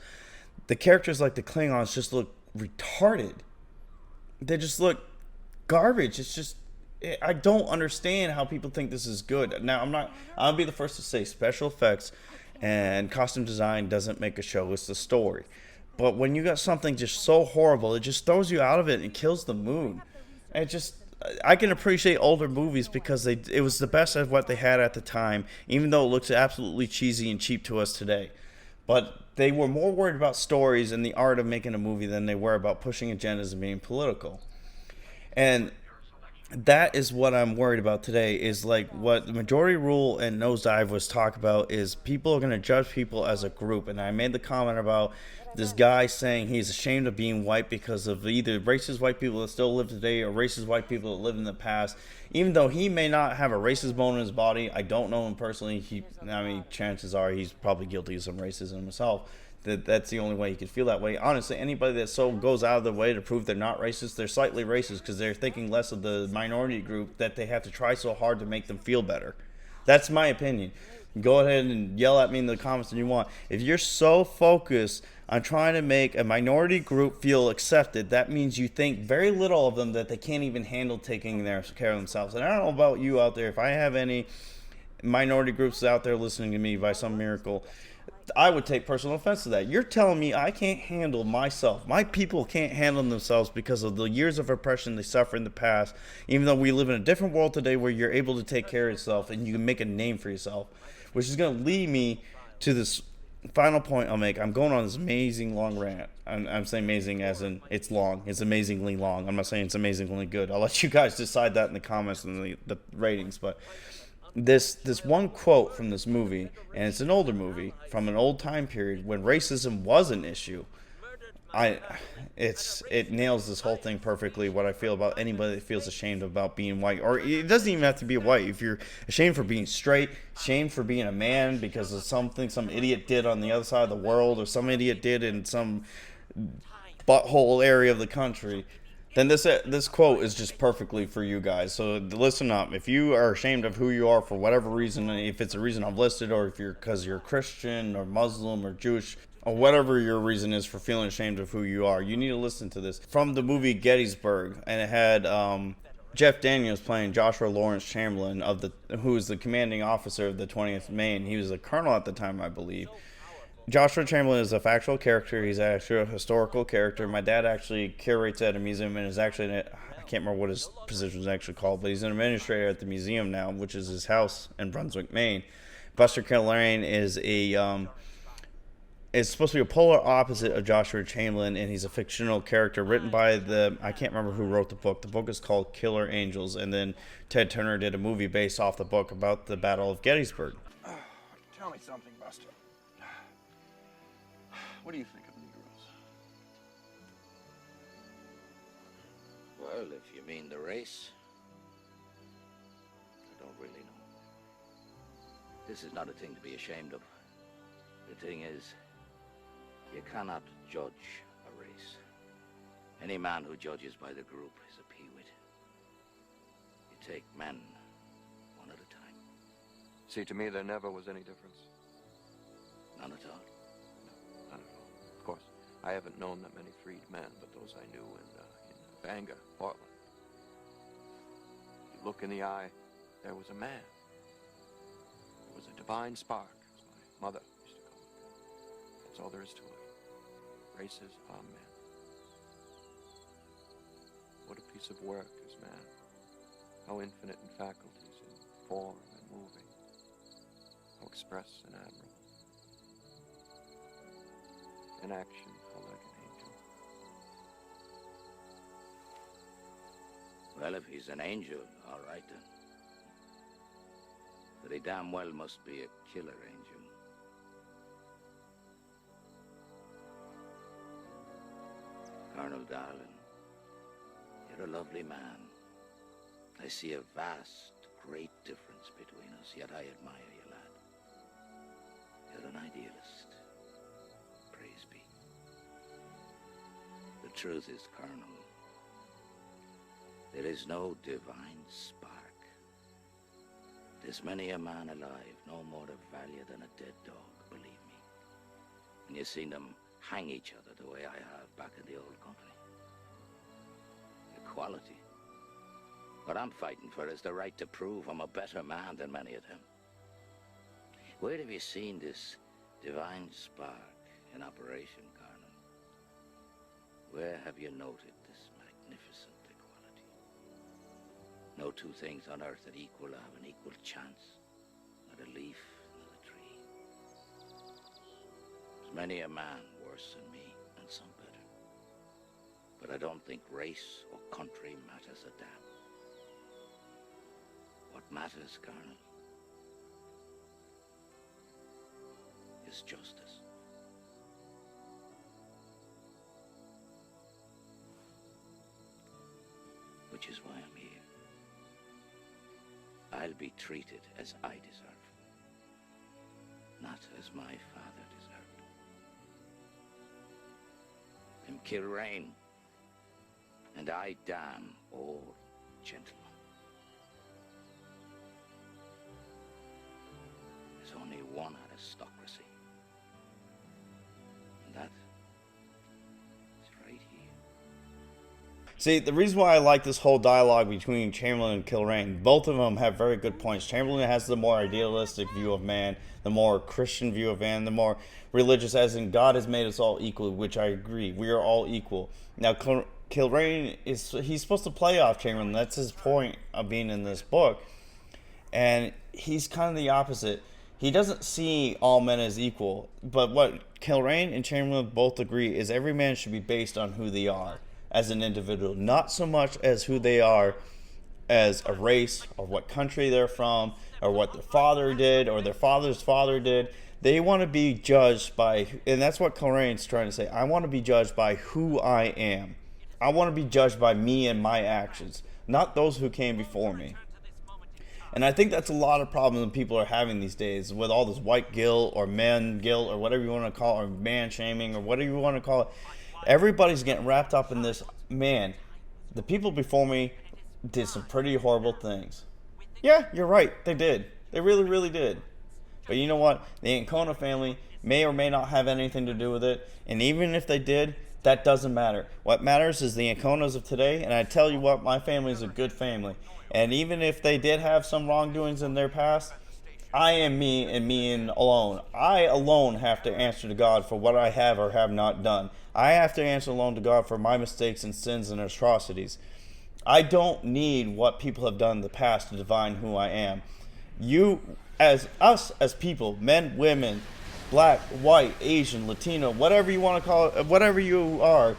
the characters like the Klingons just look retarded. They just look garbage. It's just, I don't understand how people think this is good. Now, I'll be the first to say special effects and costume design doesn't make a show. It's the story. But when you got something just so horrible, it just throws you out of it and kills the mood. I can appreciate older movies because it was the best of what they had at the time, even though it looks absolutely cheesy and cheap to us today. But they were more worried about stories and the art of making a movie than they were about pushing agendas and being political. And That is what I'm worried about today. Is like what the majority rule and Nosedive was talk about is people are going to judge people as a group. And I made the comment about this guy saying he's ashamed of being white because of either racist white people that still live today or racist white people that lived in the past. Even though he may not have a racist bone in his body, I don't know him personally. I mean, chances are he's probably guilty of some racism himself. That's the only way you could feel that way. Honestly, anybody that so goes out of their way to prove they're not racist, they're slightly racist because they're thinking less of the minority group that they have to try so hard to make them feel better. That's my opinion. Go ahead and yell at me in the comments if you want. If you're so focused on trying to make a minority group feel accepted, that means you think very little of them, that they can't even handle taking care of themselves. And I don't know about you out there. If I have any minority groups out there listening to me by some miracle, I would take personal offense to that. You're telling me I can't handle myself. My people can't handle themselves because of the years of oppression they suffered in the past, even though we live in a different world today where you're able to take care of yourself and you can make a name for yourself, which is going to lead me to this final point I'll make. I'm going on this amazing long rant. I'm saying amazing as in it's long. It's amazingly long. I'm not saying it's amazingly good. I'll let you guys decide that in the comments and the ratings, but this one quote from this movie, and it's an older movie from an old time period when racism was an issue. It nails this whole thing perfectly. What I feel about anybody that feels ashamed about being white, or it doesn't even have to be white. If you're ashamed for being straight, ashamed for being a man because of something some idiot did on the other side of the world, or some idiot did in some butthole area of the country, then this quote is just perfectly for you guys. So listen up. If you are ashamed of who you are for whatever reason, if it's a reason I've listed, or if you're because you're Christian or Muslim or Jewish or whatever your reason is for feeling ashamed of who you are, you need to listen to this from the movie Gettysburg, and it had Jeff Daniels playing Joshua Lawrence Chamberlain who is the commanding officer of the 20th Maine. He was a colonel at the time, I believe. Joshua Chamberlain is a factual character. He's actually a historical character. My dad actually curates at a museum and is actually, I can't remember what his position is actually called, but he's an administrator at the museum now, which is his house in Brunswick, Maine. Buster Kearns is supposed to be a polar opposite of Joshua Chamberlain, and he's a fictional character written by I can't remember who wrote the book. The book is called Killer Angels, and then Ted Turner did a movie based off the book about the Battle of Gettysburg. Tell me something, Buster. What do you think of Negroes? Well, if you mean the race, I don't really know. This is not a thing to be ashamed of. The thing is, you cannot judge a race. Any man who judges by the group is a peewit. You take men one at a time. See, to me, there never was any difference. None at all. Not at all. Of course, I haven't known that many freed men, but those I knew in Bangor, Portland. You look in the eye, there was a man. There was a divine spark, as my mother used to call it. That's all there is to it. Races are men. What a piece of work is man. How infinite in faculties, in form and moving. How express and admirable. In action, how like an angel. Well, if he's an angel, all right then. But he damn well must be a killer angel. Colonel Darling, you're a lovely man. I see a vast, great difference between us, yet I admire you, lad. You're an idealist. Praise be. The truth is, Colonel, there is no divine spark. There's many a man alive, no more of value than a dead dog, believe me. And you've seen them hang each other the way I have back in the old company. Equality. What I'm fighting for is the right to prove I'm a better man than many of them. Where have you seen this divine spark in operation, Colonel? Where have you noted this magnificent equality? No two things on earth that equal have an equal chance. Not a leaf, not a tree. There's many a man worse than me, and some better. But I don't think race or country matters a damn. What matters, Colonel, is justice. Which is why I'm here. I'll be treated as I deserve, not as my father deserved. I'm Kilrain, and I damn all gentlemen. There's only one aristocracy, and that is right here. See, the reason why I like this whole dialogue between Chamberlain and Kilrain, both of them have very good points. Chamberlain has the more idealistic view of man, the more Christian view of man, the more religious, as in God has made us all equal, which I agree. We are all equal. Now, Kilrain, he's supposed to play off Chamberlain. That's his point of being in this book. And he's kind of the opposite. He doesn't see all men as equal. But what Kilrain and Chamberlain both agree is every man should be based on who they are as an individual, not so much as who they are as a race, or what country they're from, or what their father did, or their father's father did. They want to be judged by, and that's what Kilrain's trying to say, I want to be judged by who I am. I want to be judged by me and my actions, not those who came before me. And I think that's a lot of problems that people are having these days with all this white guilt or men guilt or whatever you want to call it, or man shaming or whatever you want to call it. Everybody's getting wrapped up in this. Man, the people before me did some pretty horrible things. Yeah, you're right. They did. They really, really did. But you know what? The Ancona family may or may not have anything to do with it. And even if they did, that doesn't matter. What matters is the Anconas of today. And I tell you what, my family is a good family. And even if they did have some wrongdoings in their past, I am me and me and alone. I alone have to answer to God for what I have or have not done. I have to answer alone to God for my mistakes and sins and atrocities. I don't need what people have done in the past to define who I am. You, as us as people, men, women, black, white, Asian, Latino, whatever you want to call it, whatever you are,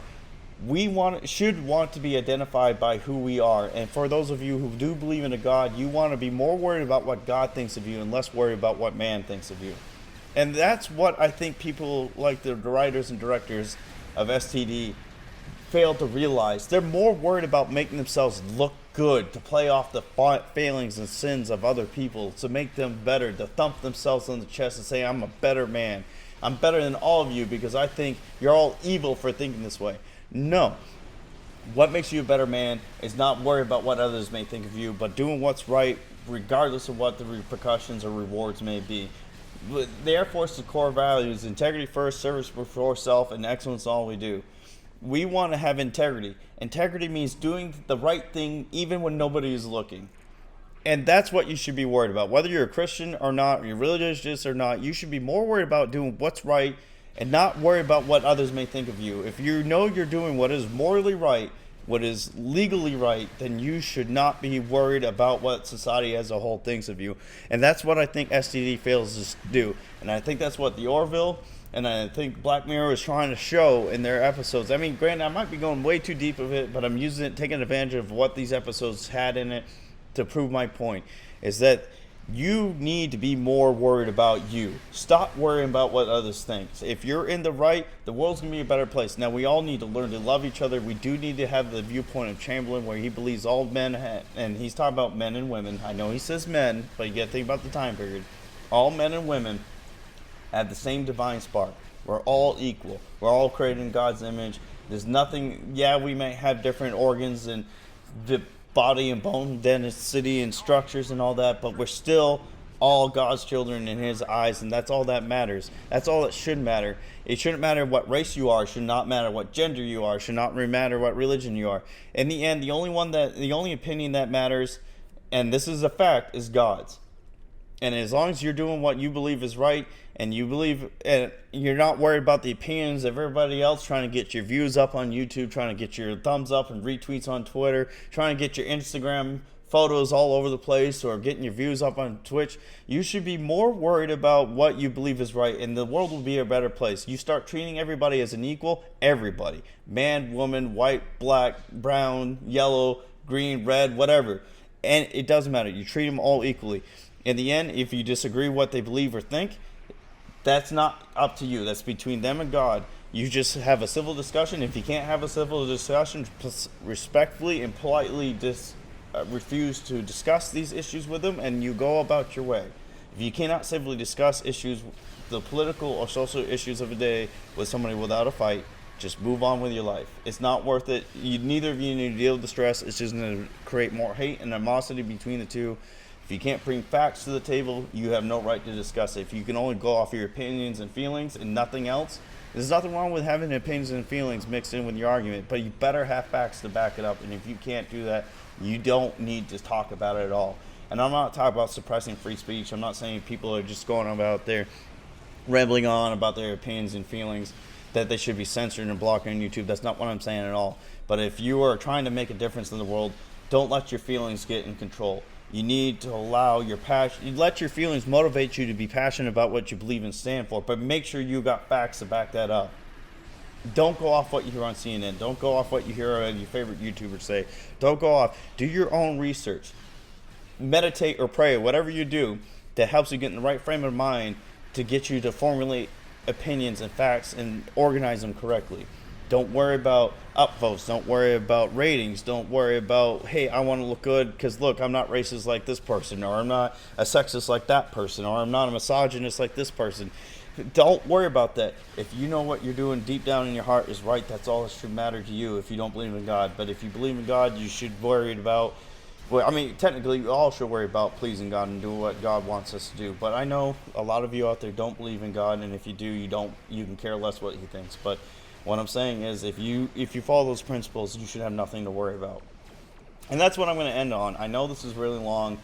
we should want to be identified by who we are. And for those of you who do believe in a God, you want to be more worried about what God thinks of you and less worried about what man thinks of you. And that's what I think people like the writers and directors of STD fail to realize. They're more worried about making themselves look good, to play off the failings and sins of other people, to make them better, to thump themselves on the chest and say, I'm a better man. I'm better than all of you because I think you're all evil for thinking this way. No. What makes you a better man is not worry about what others may think of you, but doing what's right regardless of what the repercussions or rewards may be. The Air Force's core values: integrity first, service before self, and excellence in all we do. We want to have integrity. Integrity means doing the right thing even when nobody is looking. And that's what you should be worried about. Whether you're a Christian or not, or you're religious or not, you should be more worried about doing what's right and not worry about what others may think of you. If you know you're doing what is morally right, what is legally right, then you should not be worried about what society as a whole thinks of you. And that's what I think STD fails to do. And I think that's what the Orville and I think Black Mirror is trying to show in their episodes. I mean, granted, I might be going way too deep of it, but I'm using it, taking advantage of what these episodes had in it to prove my point, is that you need to be more worried about you. Stop worrying about what others think. If you're in the right, the world's going to be a better place. Now, we all need to learn to love each other. We do need to have the viewpoint of Chamberlain where he believes all men, and he's talking about men and women. I know he says men, but you got to think about the time period. All men and women have the same divine spark. We're all equal. We're all created in God's image. There's nothing, yeah, we may have different organs and the body and bone density and structures and all that, but we're still all God's children in his eyes, and that's all that matters. That's all that should matter. It shouldn't matter what race you are. It should not matter what gender you are. It should not matter what religion you are. In the end, the only opinion that matters, and this is a fact, is God's. And as long as you're doing what you believe is right, and you believe, and you're not worried about the opinions of everybody else trying to get your views up on YouTube, trying to get your thumbs up and retweets on Twitter, trying to get your Instagram photos all over the place, or getting your views up on Twitch, you should be more worried about what you believe is right, and the world will be a better place. You start treating everybody as an equal, everybody. Man, woman, white, black, brown, yellow, green, red, whatever. And it doesn't matter. You treat them all equally. In the end, if you disagree what they believe or think, that's not up to you. That's between them and God. You just have a civil discussion. If you can't have a civil discussion, respectfully and politely refuse to discuss these issues with them, and you go about your way. If you cannot civilly discuss issues, the political or social issues of a day with somebody without a fight, just move on with your life. It's not worth it. Neither of you need to deal with the stress. It's just going to create more hate and animosity between the two. If you can't bring facts to the table, you have no right to discuss it. If you can only go off your opinions and feelings and nothing else, there's nothing wrong with having opinions and feelings mixed in with your argument, but you better have facts to back it up. And if you can't do that, you don't need to talk about it at all. And I'm not talking about suppressing free speech. I'm not saying people are just going about there rambling on about their opinions and feelings, that they should be censored and blocked on YouTube. That's not what I'm saying at all. But if you are trying to make a difference in the world, don't let your feelings get in control. You need to allow your passion, you let your feelings motivate you to be passionate about what you believe and stand for, but make sure you got facts to back that up. Don't go off what you hear on CNN. Don't go off what you hear your favorite YouTubers say. Don't go off. Do your own research. Meditate or pray, whatever you do that helps you get in the right frame of mind to get you to formulate opinions and facts and organize them correctly. Don't worry about upvotes. Don't worry about ratings. Don't worry about, hey, I want to look good because, look, I'm not racist like this person, or I'm not a sexist like that person, or I'm not a misogynist like this person. Don't worry about that. If you know what you're doing deep down in your heart is right, that's all that should matter to you if you don't believe in God. But if you believe in God, you should worry about, well, I mean, technically, we all should worry about pleasing God and doing what God wants us to do. But I know a lot of you out there don't believe in God, and if you do, you can care less what He thinks. But what I'm saying is, if you follow those principles, you should have nothing to worry about. And that's what I'm going to end on. I know this is really long.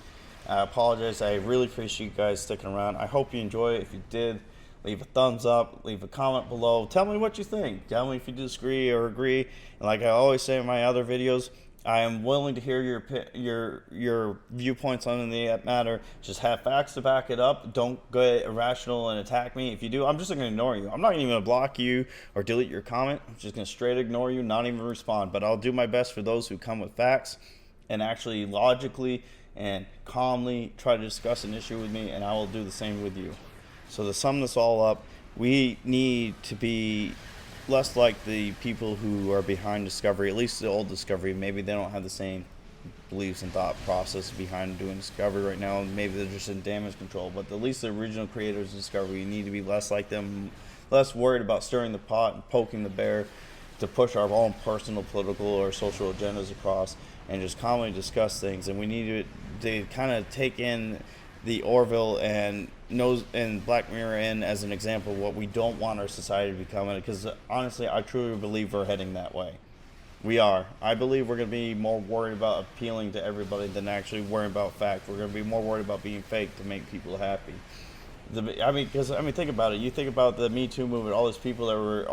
I apologize. I really appreciate you guys sticking around. I hope you enjoy it. If you did, leave a thumbs up, leave a comment below. Tell me what you think. Tell me if you disagree or agree. And like I always say in my other videos, I am willing to hear your viewpoints on the matter. Just have facts to back it up. Don't get irrational and attack me. If you do, I'm just going to ignore you. I'm not even going to block you or delete your comment. I'm just going to straight ignore you, not even respond. But I'll do my best for those who come with facts and actually logically and calmly try to discuss an issue with me, and I will do the same with you. So to sum this all up, we need to be less like the people who are behind Discovery, at least the old Discovery. Maybe they don't have the same beliefs and thought process behind doing Discovery right now. Maybe they're just in damage control. But at least the original creators of Discovery, you need to be less like them, less worried about stirring the pot and poking the bear to push our own personal, political, or social agendas across, and just calmly discuss things. And we need to kind of take in the Orville and Black Mirror in as an example of what we don't want our society to become, because honestly, I truly believe we're heading that way. We are. I believe we're going to be more worried about appealing to everybody than actually worrying about fact. We're going to be more worried about being fake to make people happy. Think about it. You think about the Me Too movement, all these people that were,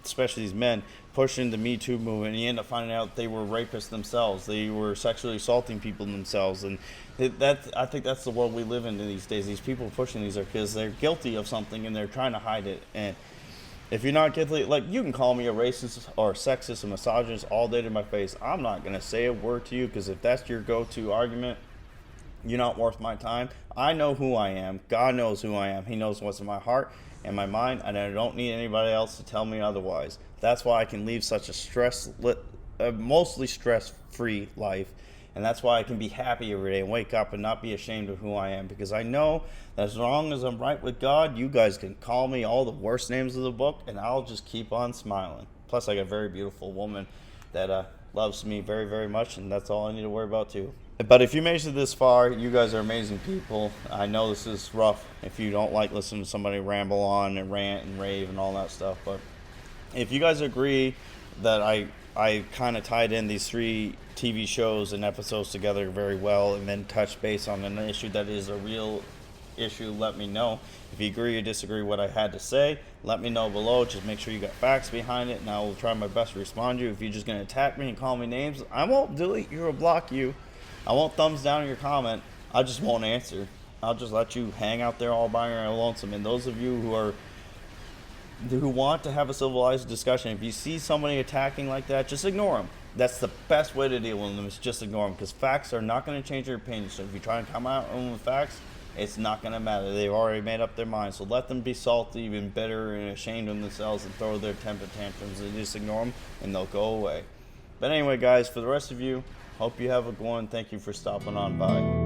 especially these men, pushing the Me Too movement, and you end up finding out they were rapists themselves. They were sexually assaulting people themselves, and I think that's the world we live in these days. These people pushing these are because they're guilty of something and they're trying to hide it. And if you're not guilty, like, you can call me a racist or sexist or misogynist all day to my face. I'm not going to say a word to you, because if that's your go-to argument, you're not worth my time. I know who I am. God knows who I am. He knows what's in my heart and my mind, and I don't need anybody else to tell me otherwise. That's why I can leave such a mostly stress-free life, and that's why I can be happy every day and wake up and not be ashamed of who I am, because I know that as long as I'm right with God, you guys can call me all the worst names of the book, and I'll just keep on smiling. Plus, I got a very beautiful woman that loves me very, very much, and that's all I need to worry about too. But if you made it this far, you guys are amazing people. I know this is rough if you don't like listening to somebody ramble on and rant and rave and all that stuff. But if you guys agree that I kind of tied in these 3 TV shows and episodes together very well, and then touch base on an issue that is a real issue, let me know. If you agree or disagree what I had to say, let me know below. Just make sure you got facts behind it, and I will try my best to respond to you. If you're just going to attack me and call me names, I won't delete you or block you. I won't thumbs down your comment. I just won't answer. I'll just let you hang out there all by your lonesome. And those of you who want to have a civilized discussion, if you see somebody attacking like that, just ignore them. That's the best way to deal with them, is just ignore them, because facts are not going to change your opinion. So if you try and come out with facts, it's not going to matter. They've already made up their minds. So let them be salty and bitter and ashamed of themselves and throw their temper tantrums, and just ignore them and they'll go away. But anyway, guys, for the rest of you, hope you have a good one. Thank you for stopping on by.